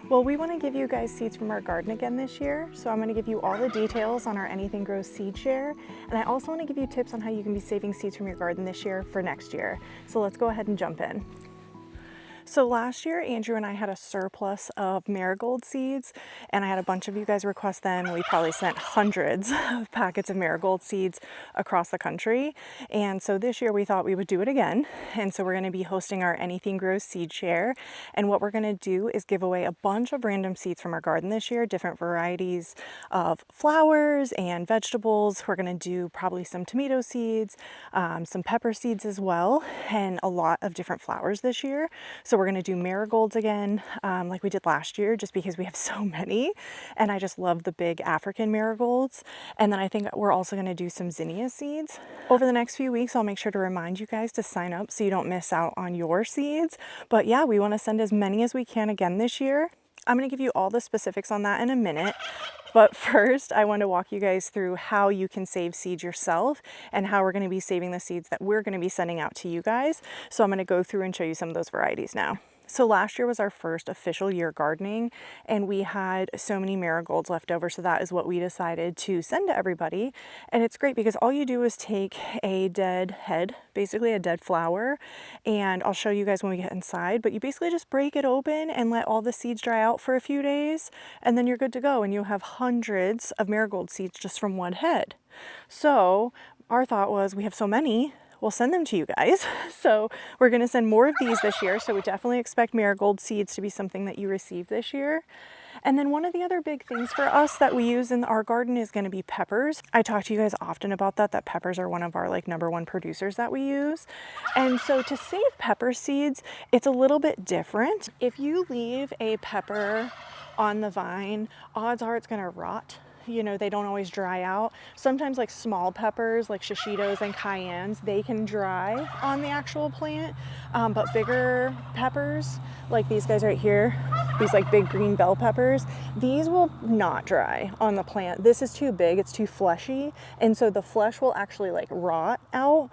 Well, we want to give you guys seeds from our garden again this year, so I'm going to give you all the details on our Anything Grows seed share, and I also want to give you tips on how you can be saving seeds from your garden this year for next year. So let's go ahead and jump in. So last year, Andrew and I had a surplus of marigold seeds, and I had a bunch of you guys request them. We probably sent hundreds of packets of marigold seeds across the country. And so this year we thought we would do it again. And so we're going to be hosting our Anything Grows seed share. And what we're going to do is give away a bunch of random seeds from our garden this year, different varieties of flowers and vegetables. We're going to do probably some tomato seeds, some pepper seeds as well, and a lot of different flowers this year. So we're going to do marigolds again, like we did last year, just because we have so many, and I just love the big African marigolds. And then I think we're also going to do some zinnia seeds. Over the next few weeks, I'll make sure to remind you guys to sign up so you don't miss out on your seeds. But yeah, we want to send as many as we can again this year. I'm going to give you all the specifics on that in a minute. But first, I want to walk you guys through how you can save seeds yourself and how we're going to be saving the seeds that we're going to be sending out to you guys. So I'm going to go through and show you some of those varieties now. So last year was our first official year gardening, and we had so many marigolds left over, so that is what we decided to send to everybody. And it's great because all you do is take a dead head, basically a dead flower, and I'll show you guys when we get inside, but you basically just break it open and let all the seeds dry out for a few days, and then you're good to go, and you'll have hundreds of marigold seeds just from one head. So our thought was, we have so many, we'll send them to you guys. So we're going to send more of these this year. So we definitely expect marigold seeds to be something that you receive this year. And then one of the other big things for us that we use in our garden is going to be peppers. I talk to you guys often about that peppers are one of our #1 producers that we use. And so to save pepper seeds, it's a little bit different. If you leave a pepper on the vine, odds are it's going to rot. You know, they don't always dry out. Sometimes like small peppers, like shishitos and cayennes, they can dry on the actual plant. But bigger peppers, like these guys right here, these like big green bell peppers, these will not dry on the plant. This is too big, it's too fleshy. And so the flesh will actually like rot out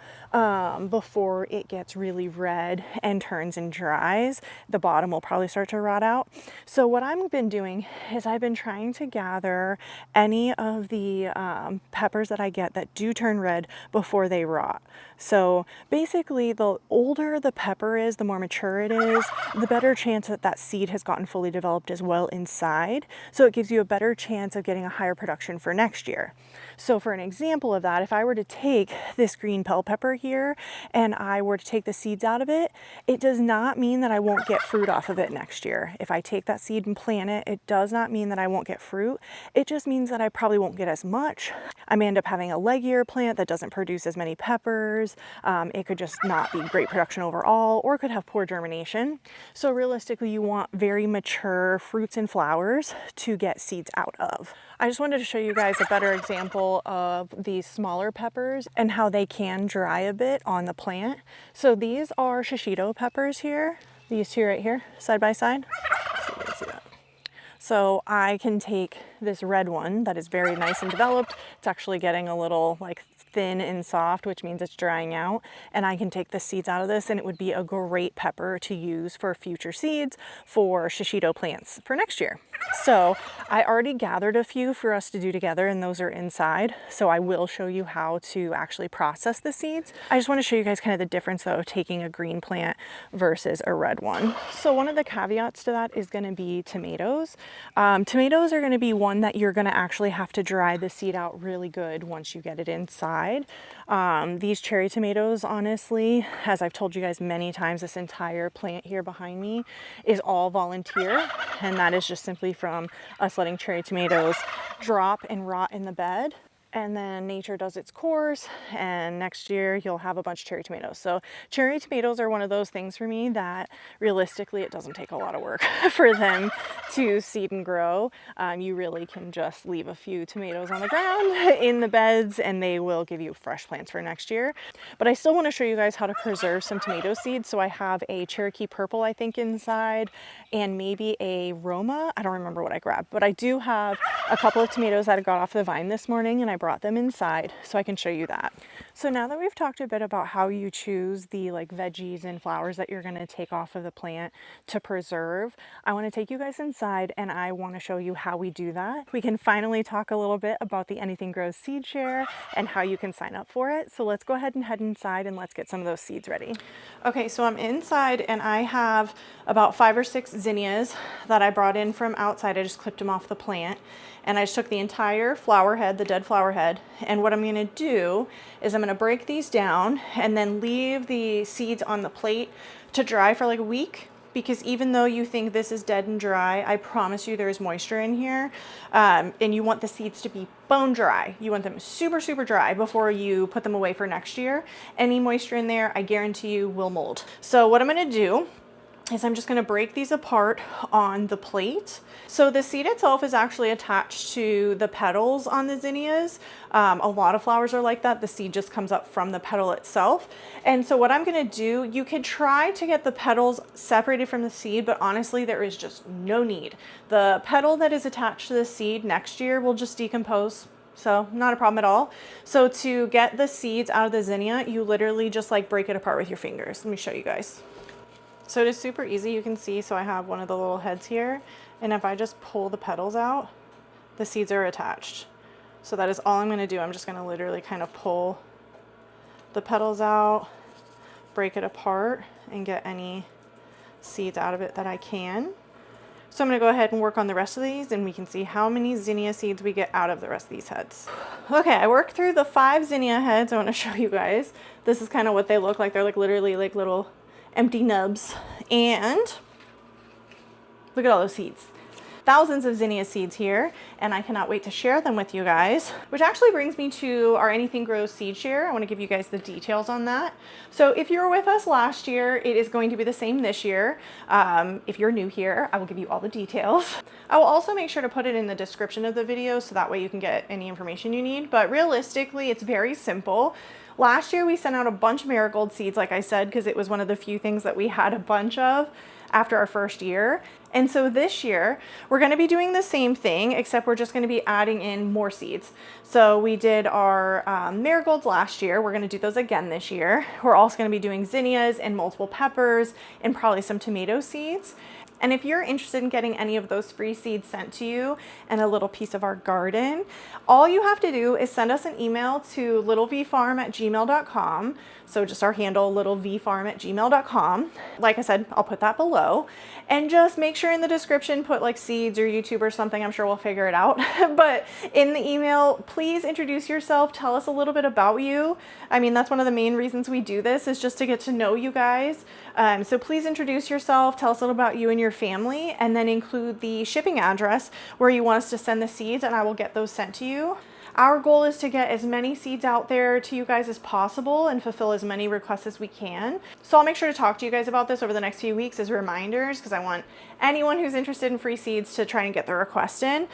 before it gets really red and turns and dries. The bottom will probably start to rot out. So what I've been doing is I've been trying to gather any of the peppers that I get that do turn red before they rot. So basically, the older the pepper is, the more mature it is, the better chance that that seed has gotten fully developed as well inside. So it gives you a better chance of getting a higher production for next year. So for an example of that, if I were to take this green bell pepper here and I were to take the seeds out of it, it does not mean that I won't get fruit off of it next year. If I take that seed and plant it, it does not mean that I won't get fruit. It just means that I probably won't get as much. I may end up having a leggier plant that doesn't produce as many peppers. It could just not be great production overall, or it could have poor germination. So realistically, you want very mature fruits and flowers to get seeds out of. I just wanted to show you guys a better example of these smaller peppers and how they can dry a bit on the plant. So these are shishito peppers here, these two right here, side by side. Let's see if you can see that. So I can take this red one that is very nice and developed. It's actually getting a little like thin and soft, which means it's drying out. And I can take the seeds out of this, and it would be a great pepper to use for future seeds for shishito plants for next year. So I already gathered a few for us to do together, and those are inside. So I will show you how to actually process the seeds. I just want to show you guys kind of the difference though of taking a green plant versus a red one. So one of the caveats to that is going to be tomatoes. Tomatoes are going to be one that you're going to actually have to dry the seed out really good once you get it inside. These cherry tomatoes, honestly, as I've told you guys many times, this entire plant here behind me is all volunteer, and that is just simply from us letting cherry tomatoes drop and rot in the bed. And then nature does its course, and next year you'll have a bunch of cherry tomatoes. So cherry tomatoes are one of those things for me that realistically it doesn't take a lot of work for them to seed and grow. You really can just leave a few tomatoes on the ground in the beds and they will give you fresh plants for next year. But I still want to show you guys how to preserve some tomato seeds. So I have a Cherokee Purple, I think, inside, and maybe a Roma. I don't remember what I grabbed, but I do have a couple of tomatoes that I got off the vine this morning, and I brought them inside so I can show you that. So now that we've talked a bit about how you choose the like veggies and flowers that you're going to take off of the plant to preserve, I want to take you guys inside and I want to show you how we do that. We can finally talk a little bit about the Anything Grows seed share and how you can sign up for it. So let's go ahead and head inside and let's get some of those seeds ready. Okay, so I'm inside and I have about 5 or 6 zinnias that I brought in from outside. I just clipped them off the plant. And I just took the entire flower head, the dead flower head, and what I'm going to do is I'm going to break these down and then leave the seeds on the plate to dry for like a week, because even though you think this is dead and dry, I promise you there is moisture in here, and you want the seeds to be bone dry. You want them super, super dry before you put them away for next year. Any moisture in there, I guarantee you, will mold. So what I'm going to do is I'm just going to break these apart on the plate. So the seed itself is actually attached to the petals on the zinnias. A lot of flowers are like that. The seed just comes up from the petal itself. And so what I'm going to do, you could try to get the petals separated from the seed, but honestly, there is just no need. The petal that is attached to the seed next year will just decompose. So not a problem at all. So to get the seeds out of the zinnia, you literally just like break it apart with your fingers. Let me show you guys. So it is super easy, you can see, so I have one of the little heads here, and if I just pull the petals out, the seeds are attached. So that is all I'm going to do. I'm just going to literally kind of pull the petals out, break it apart, and get any seeds out of it that I can. So I'm going to go ahead and work on the rest of these, and we can see how many zinnia seeds we get out of the rest of these heads. Okay, I worked through the 5 zinnia heads. I want to show you guys. This is kind of what they look like. They're like literally like little empty nubs, and look at all those seeds. Thousands of zinnia seeds here, and I cannot wait to share them with you guys, which actually brings me to our Anything Grows seed share. I want to give you guys the details on that. So if you were with us last year, it is going to be the same this year. If you're new here, I will give you all the details. I will also make sure to put it in the description of the video so that way you can get any information you need, but realistically, it's very simple. Last year, we sent out a bunch of marigold seeds, like I said, because it was one of the few things that we had a bunch of after our first year. And so this year, we're going to be doing the same thing, except we're just going to be adding in more seeds. So we did our marigolds last year. We're going to do those again this year. We're also going to be doing zinnias and multiple peppers and probably some tomato seeds. And if you're interested in getting any of those free seeds sent to you and a little piece of our garden, all you have to do is send us an email to littlevfarm@gmail.com. So just our handle, littlevfarm@gmail.com. Like I said, I'll put that below. And just make sure in the description, put like seeds or YouTube or something. I'm sure we'll figure it out. But in the email, please introduce yourself. Tell us a little bit about you. I mean, that's one of the main reasons we do this, is just to get to know you guys. So please introduce yourself. Tell us a little about you and your family, and then include the shipping address where you want us to send the seeds, and I will get those sent to you. Our goal is to get as many seeds out there to you guys as possible and fulfill as many requests as we can. So I'll make sure to talk to you guys about this over the next few weeks as reminders, because I want anyone who's interested in free seeds to try and get their request in.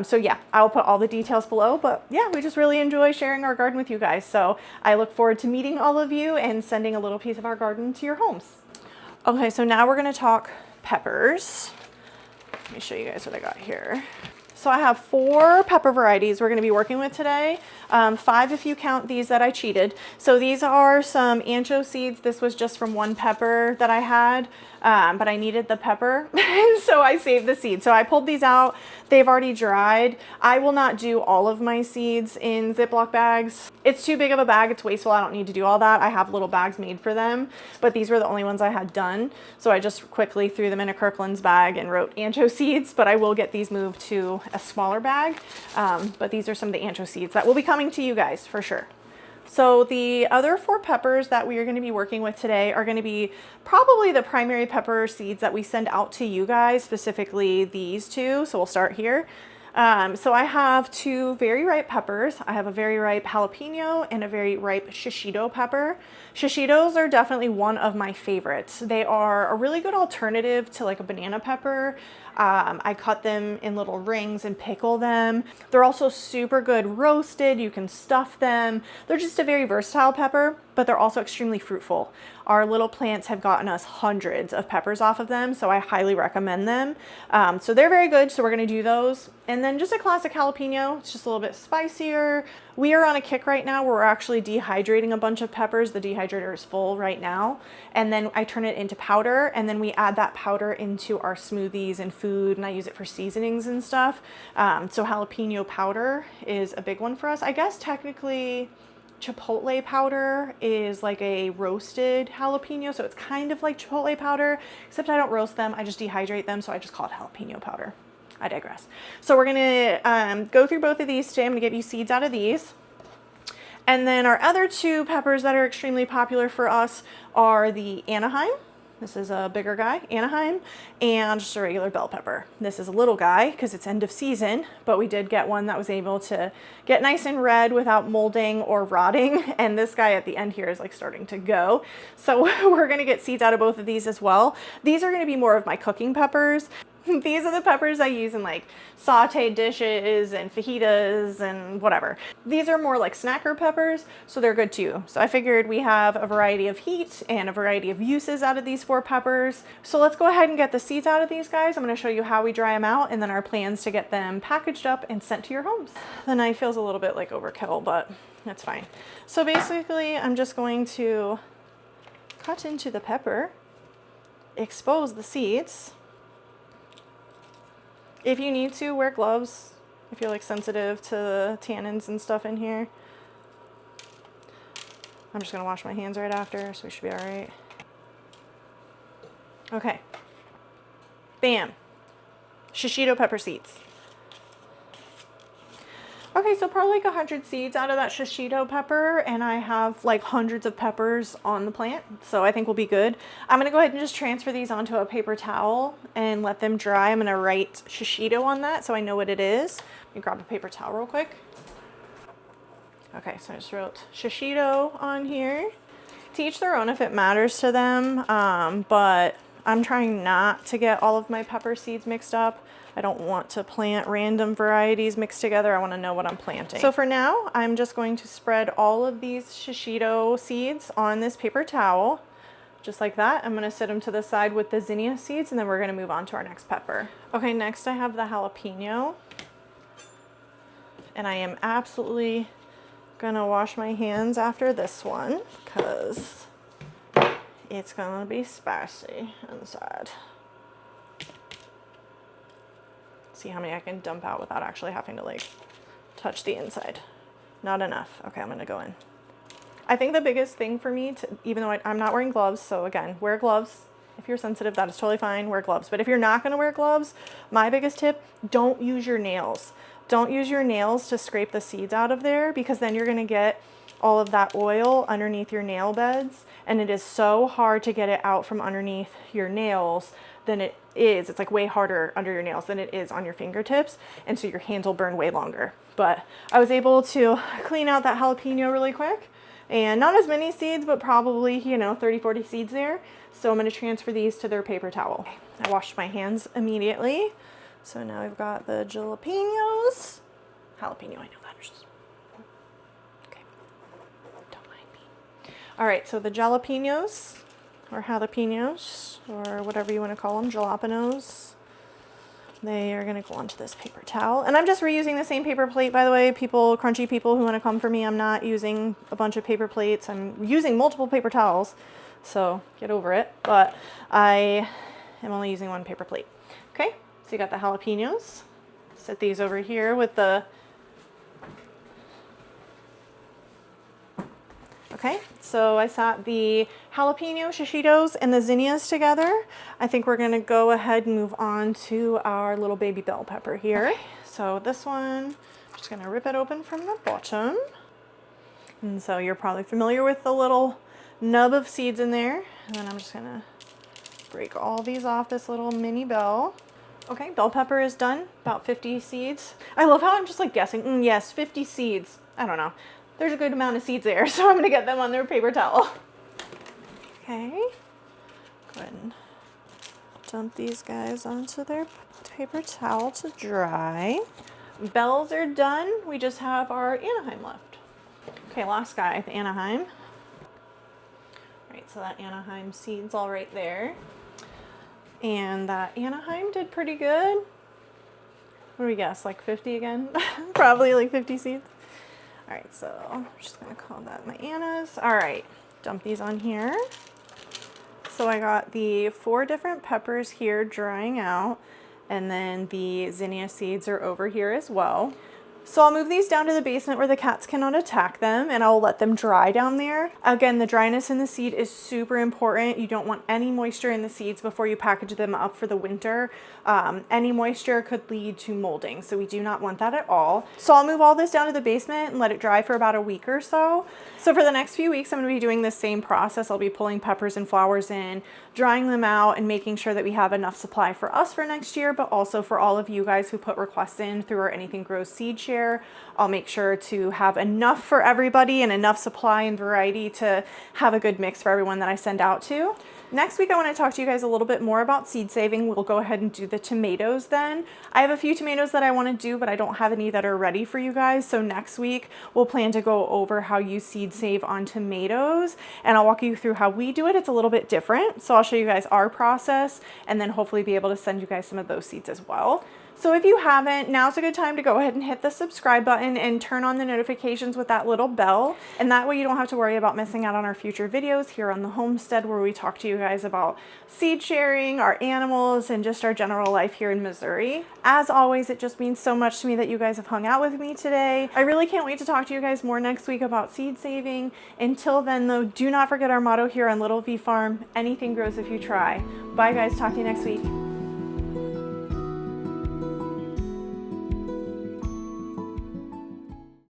So yeah, I'll put all the details below, but yeah, we just really enjoy sharing our garden with you guys. So I look forward to meeting all of you and sending a little piece of our garden to your homes. Okay, so now we're going to talk peppers. Let me show you guys what I got here. So I have 4 pepper varieties we're going to be working with today. 5 if you count these that I cheated. So these are some ancho seeds. This was just from one pepper that I had, but I needed the pepper, so I saved the seeds. So I pulled these out. They've already dried. I will not do all of my seeds in Ziploc bags. It's too big of a bag. It's wasteful. I don't need to do all that. I have little bags made for them, but these were the only ones I had done. So I just quickly threw them in a Kirkland's bag and wrote ancho seeds, but I will get these moved to a smaller bag. But these are some of the ancho seeds that will be coming to you guys for sure. So the other 4 peppers that we are going to be working with today are going to be probably the primary pepper seeds that we send out to you guys, specifically these 2. So we'll start here. So I have 2 very ripe peppers. I have a very ripe jalapeno and a very ripe shishito pepper. Shishitos are definitely one of my favorites. They are a really good alternative to like a banana pepper. I cut them in little rings and pickle them. They're also super good roasted. You can stuff them. They're just a very versatile pepper, but they're also extremely fruitful. Our little plants have gotten us hundreds of peppers off of them, so I highly recommend them. So they're very good, so we're gonna do those. And then just a classic jalapeno. It's just a little bit spicier, We are on a kick right now where we're actually dehydrating a bunch of peppers. The dehydrator is full right now. And then I turn it into powder, and then we add that powder into our smoothies and food, and I use it for seasonings and stuff. So jalapeno powder is a big one for us. I guess technically chipotle powder is like a roasted jalapeno, so it's kind of like chipotle powder, except I don't roast them, I just dehydrate them, so I just call it jalapeno powder. I digress. So we're gonna go through both of these today. I'm gonna give you seeds out of these. And then our other two peppers that are extremely popular for us are the Anaheim. This is a bigger guy, Anaheim, and just a regular bell pepper. This is a little guy because it's end of season, but we did get one that was able to get nice and red without molding or rotting. And this guy at the end here is like starting to go. So we're gonna get seeds out of both of these as well. These are gonna be more of my cooking peppers. These are the peppers I use in like sauteed dishes and fajitas and whatever. These are more like snacker peppers, so they're good too. So I figured we have a variety of heat and a variety of uses out of these 4 peppers. So let's go ahead and get the seeds out of these guys. I'm going to show you how we dry them out and then our plans to get them packaged up and sent to your homes. The knife feels a little bit like overkill, but that's fine. So basically I'm just going to cut into the pepper, expose the seeds. If you need to, wear gloves if you're like sensitive to the tannins and stuff in here. I'm just gonna wash my hands right after, so we should be all right. Okay. Bam. Shishito pepper seeds. Okay, so probably like 100 seeds out of that shishito pepper, and I have like hundreds of peppers on the plant, so I think we'll be good. I'm gonna go ahead and just transfer these onto a paper towel and let them dry. I'm gonna write shishito on that so I know what it is. Let me grab a paper towel real quick. Okay, so I just wrote shishito on here. To each their own if it matters to them, but I'm trying not to get all of my pepper seeds mixed up. I don't want to plant random varieties mixed together. I want to know what I'm planting. So for now, I'm just going to spread all of these shishito seeds on this paper towel, just like that. I'm going to set them to the side with the zinnia seeds, and then we're going to move on to our next pepper. Okay, next I have the jalapeno, and I am absolutely going to wash my hands after this one because it's going to be spicy inside. See how many I can dump out without actually having to like touch the inside. Not enough. Okay, I'm gonna go in. I think the biggest thing for me, even though I'm not wearing gloves, so again, wear gloves. If you're sensitive, that is totally fine, wear gloves. But if you're not gonna wear gloves, my biggest tip, don't use your nails. Don't use your nails to scrape the seeds out of there, because then you're gonna get all of that oil underneath your nail beds, and it is so hard to get it out from underneath your nails than it is. It's like way harder under your nails than it is on your fingertips, and so your hands will burn way longer. But I was able to clean out that jalapeno really quick, and not as many seeds, but probably, you know, 30-40 seeds there. So I'm going to transfer these to their paper towel. I washed my hands immediately, so now I've got the jalapenos. Jalapeno, I know that. Okay, don't mind me. All right, so the jalapenos, or jalapenos, or whatever you want to call them, jalapenos. They are going to go onto this paper towel. And I'm just reusing the same paper plate, by the way. People, crunchy people who want to come for me, I'm not using a bunch of paper plates. I'm using multiple paper towels, so get over it. But I am only using one paper plate. Okay, so you got the jalapenos. Set these over here with the... Okay, so I sat the jalapeno, shishitos, and the zinnias together. I think we're gonna go ahead and move on to our little baby bell pepper here. Okay. So this one, I'm just gonna rip it open from the bottom. And so you're probably familiar with the little nub of seeds in there. And then I'm just gonna break all these off this little mini bell. Okay, bell pepper is done, about 50 seeds. I love how I'm just like guessing, yes, 50 seeds. I don't know. There's a good amount of seeds there, so I'm gonna get them on their paper towel. Okay, go ahead and dump these guys onto their paper towel to dry. Bells are done. We just have our Anaheim left. Okay, last guy, the Anaheim. All right, so that Anaheim seed's all right there. And that Anaheim did pretty good. What do we guess, like 50 again? Probably like 50 seeds. All right, so I'm just gonna call that my annas. All right, dump these on here. So I got the 4 different peppers here drying out, and then the zinnia seeds are over here as well. So I'll move these down to the basement where the cats cannot attack them, and I'll let them dry down there. Again, the dryness in the seed is super important. You don't want any moisture in the seeds before you package them up for the winter. Any moisture could lead to molding, so we do not want that at all. So I'll move all this down to the basement and let it dry for about a week or so. So for the next few weeks, I'm going to be doing the same process. I'll be pulling peppers and flowers in, drying them out, and making sure that we have enough supply for us for next year, but also for all of you guys who put requests in through our Anything Grows seed share. I'll make sure to have enough for everybody and enough supply and variety to have a good mix for everyone that I send out to. Next week, I want to talk to you guys a little bit more about seed saving. We'll go ahead and do the tomatoes then. I have a few tomatoes that I want to do, but I don't have any that are ready for you guys. So next week, we'll plan to go over how you seed save on tomatoes, and I'll walk you through how we do it. It's a little bit different. So I'll show you guys our process and then hopefully be able to send you guys some of those seeds as well. So if you haven't, now's a good time to go ahead and hit the subscribe button and turn on the notifications with that little bell. And that way you don't have to worry about missing out on our future videos here on the homestead, where we talk to you guys about seed sharing, our animals, and just our general life here in Missouri. As always, it just means so much to me that you guys have hung out with me today. I really can't wait to talk to you guys more next week about seed saving. Until then though, do not forget our motto here on Little V Farm: anything grows if you try. Bye guys, talk to you next week.